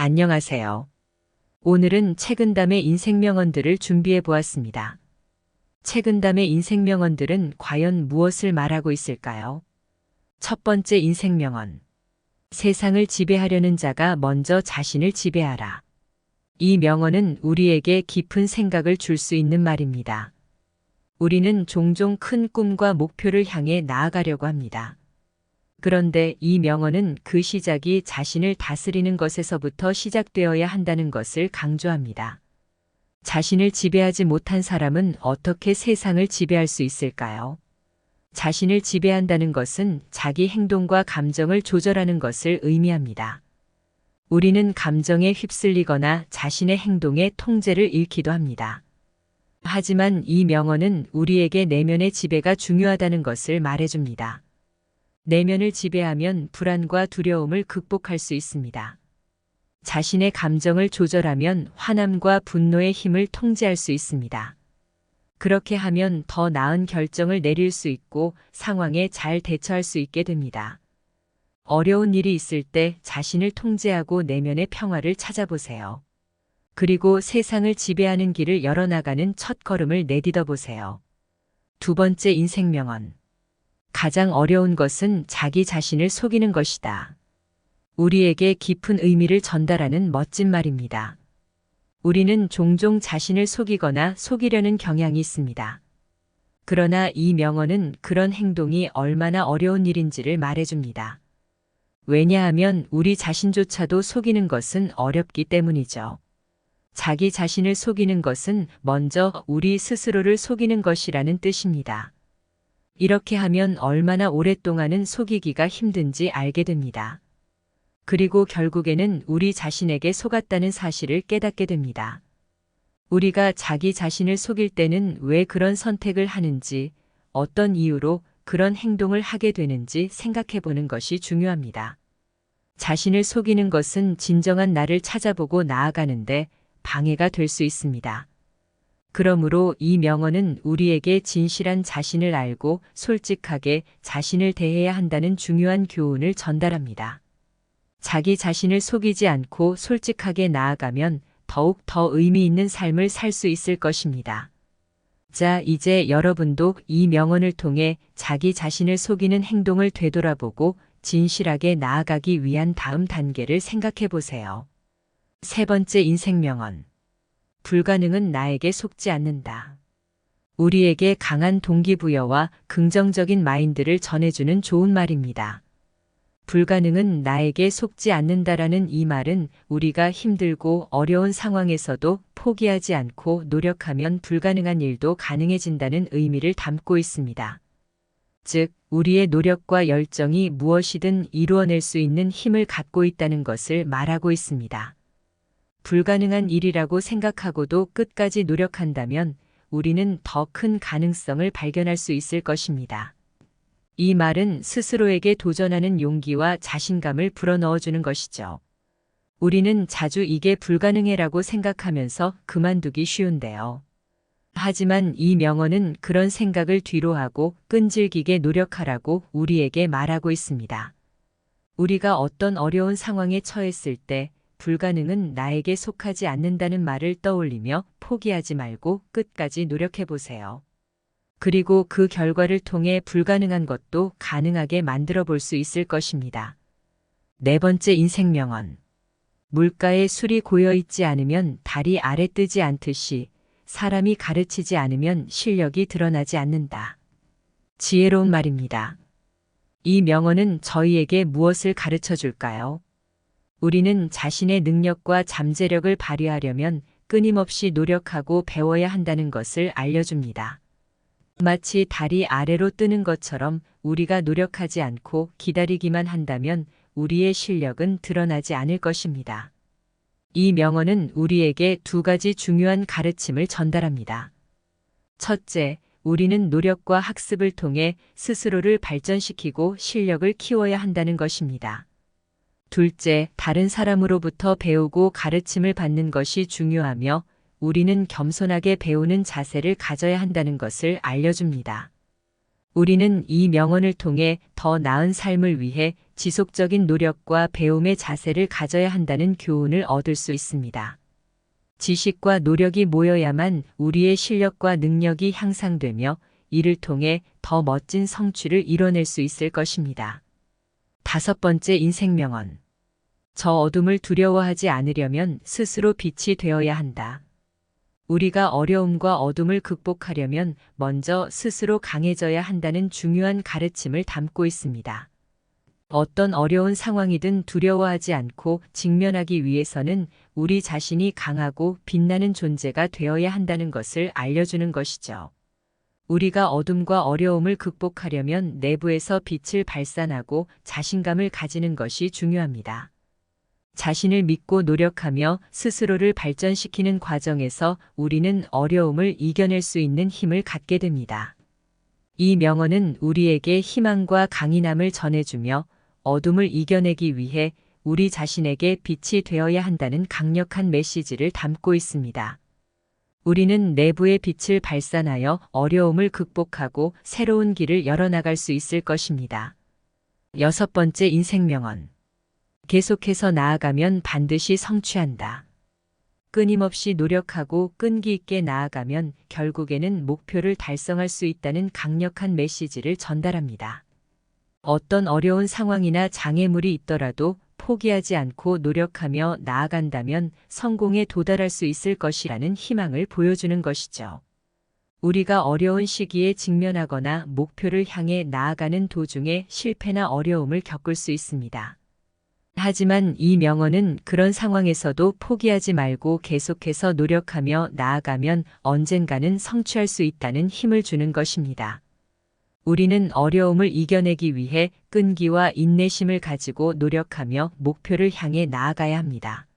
안녕하세요. 오늘은 책은담의 인생명언들을 준비해 보았습니다. 책은담의 인생명언들은 과연 무엇을 말하고 있을까요? 첫 번째 인생명언. 세상을 지배하려는 자가 먼저 자신을 지배하라. 이 명언은 우리에게 깊은 생각을 줄 수 있는 말입니다. 우리는 종종 큰 꿈과 목표를 향해 나아가려고 합니다. 그런데 이 명언은 그 시작이 자신을 다스리는 것에서부터 시작되어야 한다는 것을 강조합니다. 자신을 지배하지 못한 사람은 어떻게 세상을 지배할 수 있을까요? 자신을 지배한다는 것은 자기 행동과 감정을 조절하는 것을 의미합니다. 우리는 감정에 휩쓸리거나 자신의 행동에 통제를 잃기도 합니다. 하지만 이 명언은 우리에게 내면의 지배가 중요하다는 것을 말해줍니다. 내면을 지배하면 불안과 두려움을 극복할 수 있습니다. 자신의 감정을 조절하면 화남과 분노의 힘을 통제할 수 있습니다. 그렇게 하면 더 나은 결정을 내릴 수 있고 상황에 잘 대처할 수 있게 됩니다. 어려운 일이 있을 때 자신을 통제하고 내면의 평화를 찾아보세요. 그리고 세상을 지배하는 길을 열어나가는 첫걸음을 내딛어 보세요. 두 번째 인생명언. 가장 어려운 것은 자기 자신을 속이는 것이다. 우리에게 깊은 의미를 전달하는 멋진 말입니다. 우리는 종종 자신을 속이거나 속이려는 경향이 있습니다. 그러나 이 명언은 그런 행동이 얼마나 어려운 일인지를 말해줍니다. 왜냐하면 우리 자신조차도 속이는 것은 어렵기 때문이죠. 자기 자신을 속이는 것은 먼저 우리 스스로를 속이는 것이라는 뜻입니다. 이렇게 하면 얼마나 오랫동안은 속이기가 힘든지 알게 됩니다. 그리고 결국에는 우리 자신에게 속았다는 사실을 깨닫게 됩니다. 우리가 자기 자신을 속일 때는 왜 그런 선택을 하는지, 어떤 이유로 그런 행동을 하게 되는지 생각해 보는 것이 중요합니다. 자신을 속이는 것은 진정한 나를 찾아보고 나아가는데 방해가 될 수 있습니다. 그러므로 이 명언은 우리에게 진실한 자신을 알고 솔직하게 자신을 대해야 한다는 중요한 교훈을 전달합니다. 자기 자신을 속이지 않고 솔직하게 나아가면 더욱 더 의미 있는 삶을 살 수 있을 것입니다. 자, 이제 여러분도 이 명언을 통해 자기 자신을 속이는 행동을 되돌아보고 진실하게 나아가기 위한 다음 단계를 생각해 보세요. 세 번째 인생명언. 불가능은 나에게 속지 않는다. 우리에게 강한 동기부여와 긍정적인 마인드를 전해주는 좋은 말입니다. 불가능은 나에게 속지 않는다라는 이 말은 우리가 힘들고 어려운 상황에서도 포기하지 않고 노력하면 불가능한 일도 가능해진다는 의미를 담고 있습니다. 즉, 우리의 노력과 열정이 무엇이든 이루어낼 수 있는 힘을 갖고 있다는 것을 말하고 있습니다. 불가능한 일이라고 생각하고도 끝까지 노력한다면 우리는 더 큰 가능성을 발견할 수 있을 것입니다. 이 말은 스스로에게 도전하는 용기와 자신감을 불어넣어주는 것이죠. 우리는 자주 이게 불가능해라고 생각하면서 그만두기 쉬운데요. 하지만 이 명언은 그런 생각을 뒤로하고 끈질기게 노력하라고 우리에게 말하고 있습니다. 우리가 어떤 어려운 상황에 처했을 때 불가능은 나에게 속하지 않는다는 말을 떠올리며 포기하지 말고 끝까지 노력해 보세요. 그리고 그 결과를 통해 불가능한 것도 가능하게 만들어 볼 수 있을 것입니다. 네 번째 인생명언. 물가에 술이 고여 있지 않으면 달이 아래 뜨지 않듯이 사람이 가르치지 않으면 실력이 드러나지 않는다. 지혜로운 말입니다. 이 명언은 저희에게 무엇을 가르쳐 줄까요? 우리는 자신의 능력과 잠재력을 발휘하려면 끊임없이 노력하고 배워야 한다는 것을 알려줍니다. 마치 달이 아래로 뜨는 것처럼 우리가 노력하지 않고 기다리기만 한다면 우리의 실력은 드러나지 않을 것입니다. 이 명언은 우리에게 두 가지 중요한 가르침을 전달합니다. 첫째, 우리는 노력과 학습을 통해 스스로를 발전시키고 실력을 키워야 한다는 것입니다. 둘째, 다른 사람으로부터 배우고 가르침을 받는 것이 중요하며 우리는 겸손하게 배우는 자세를 가져야 한다는 것을 알려줍니다. 우리는 이 명언을 통해 더 나은 삶을 위해 지속적인 노력과 배움의 자세를 가져야 한다는 교훈을 얻을 수 있습니다. 지식과 노력이 모여야만 우리의 실력과 능력이 향상되며 이를 통해 더 멋진 성취를 이뤄낼 수 있을 것입니다. 5번째 인생명언. 저 어둠을 두려워하지 않으려면 스스로 빛이 되어야 한다. 우리가 어려움과 어둠을 극복하려면 먼저 스스로 강해져야 한다는 중요한 가르침을 담고 있습니다. 어떤 어려운 상황이든 두려워하지 않고 직면하기 위해서는 우리 자신이 강하고 빛나는 존재가 되어야 한다는 것을 알려주는 것이죠. 우리가 어둠과 어려움을 극복하려면 내부에서 빛을 발산하고 자신감을 가지는 것이 중요합니다. 자신을 믿고 노력하며 스스로를 발전시키는 과정에서 우리는 어려움을 이겨낼 수 있는 힘을 갖게 됩니다. 이 명언은 우리에게 희망과 강인함을 전해주며 어둠을 이겨내기 위해 우리 자신에게 빛이 되어야 한다는 강력한 메시지를 담고 있습니다. 우리는 내부의 빛을 발산하여 어려움을 극복하고 새로운 길을 열어나갈 수 있을 것입니다. 6번째 인생명언. 계속해서 나아가면 반드시 성취한다. 끊임없이 노력하고 끈기 있게 나아가면 결국에는 목표를 달성할 수 있다는 강력한 메시지를 전달합니다. 어떤 어려운 상황이나 장애물이 있더라도 포기하지 않고 노력하며 나아간다면 성공에 도달할 수 있을 것이라는 희망을 보여주는 것이죠. 우리가 어려운 시기에 직면하거나 목표를 향해 나아가는 도중에 실패나 어려움을 겪을 수 있습니다. 하지만 이 명언은 그런 상황에서도 포기하지 말고 계속해서 노력하며 나아가면 언젠가는 성취할 수 있다는 힘을 주는 것입니다. 우리는 어려움을 이겨내기 위해 끈기와 인내심을 가지고 노력하며 목표를 향해 나아가야 합니다.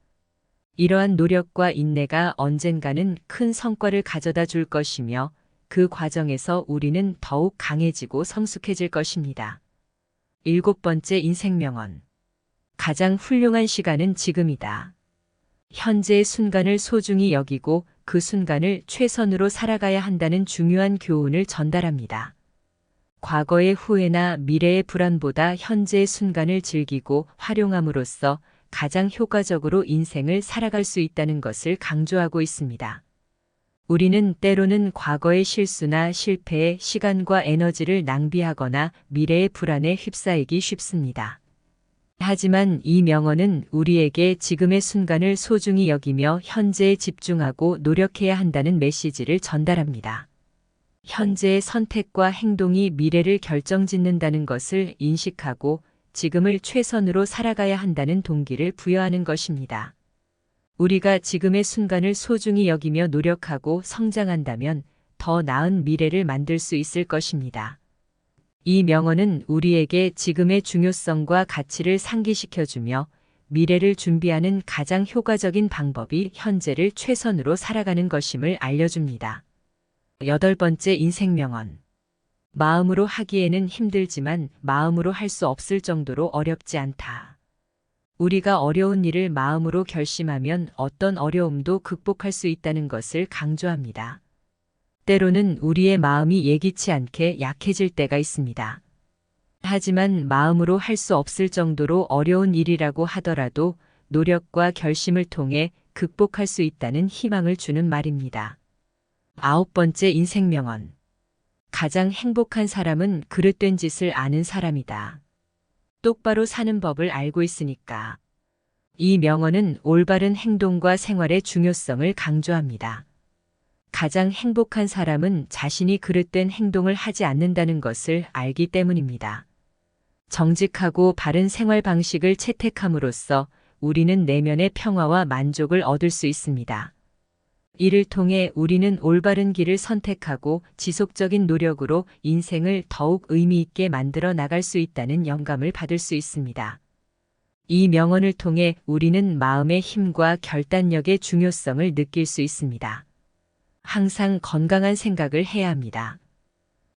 이러한 노력과 인내가 언젠가는 큰 성과를 가져다 줄 것이며 그 과정에서 우리는 더욱 강해지고 성숙해질 것입니다. 7번째 인생명언. 가장 훌륭한 시간은 지금이다. 현재의 순간을 소중히 여기고 그 순간을 최선으로 살아가야 한다는 중요한 교훈을 전달합니다. 과거의 후회나 미래의 불안보다 현재의 순간을 즐기고 활용함으로써 가장 효과적으로 인생을 살아갈 수 있다는 것을 강조하고 있습니다. 우리는 때로는 과거의 실수나 실패에 시간과 에너지를 낭비하거나 미래의 불안에 휩싸이기 쉽습니다. 하지만 이 명언은 우리에게 지금의 순간을 소중히 여기며 현재에 집중하고 노력해야 한다는 메시지를 전달합니다. 현재의 선택과 행동이 미래를 결정짓는다는 것을 인식하고 지금을 최선으로 살아가야 한다는 동기를 부여하는 것입니다. 우리가 지금의 순간을 소중히 여기며 노력하고 성장한다면 더 나은 미래를 만들 수 있을 것입니다. 이 명언은 우리에게 지금의 중요성과 가치를 상기시켜주며 미래를 준비하는 가장 효과적인 방법이 현재를 최선으로 살아가는 것임을 알려줍니다. 8번째 인생명언. 마음으로 하기에는 힘들지만 마음으로 할 수 없을 정도로 어렵지 않다. 우리가 어려운 일을 마음으로 결심하면 어떤 어려움도 극복할 수 있다는 것을 강조합니다. 때로는 우리의 마음이 예기치 않게 약해질 때가 있습니다. 하지만 마음으로 할 수 없을 정도로 어려운 일이라고 하더라도 노력과 결심을 통해 극복할 수 있다는 희망을 주는 말입니다. 9번째 인생명언. 가장 행복한 사람은 그릇된 짓을 아는 사람이다. 똑바로 사는 법을 알고 있으니까. 이 명언은 올바른 행동과 생활의 중요성을 강조합니다. 가장 행복한 사람은 자신이 그릇된 행동을 하지 않는다는 것을 알기 때문입니다. 정직하고 바른 생활 방식을 채택함으로써 우리는 내면의 평화와 만족을 얻을 수 있습니다. 이를 통해 우리는 올바른 길을 선택하고 지속적인 노력으로 인생을 더욱 의미 있게 만들어 나갈 수 있다는 영감을 받을 수 있습니다. 이 명언을 통해 우리는 마음의 힘과 결단력의 중요성을 느낄 수 있습니다. 항상 건강한 생각을 해야 합니다.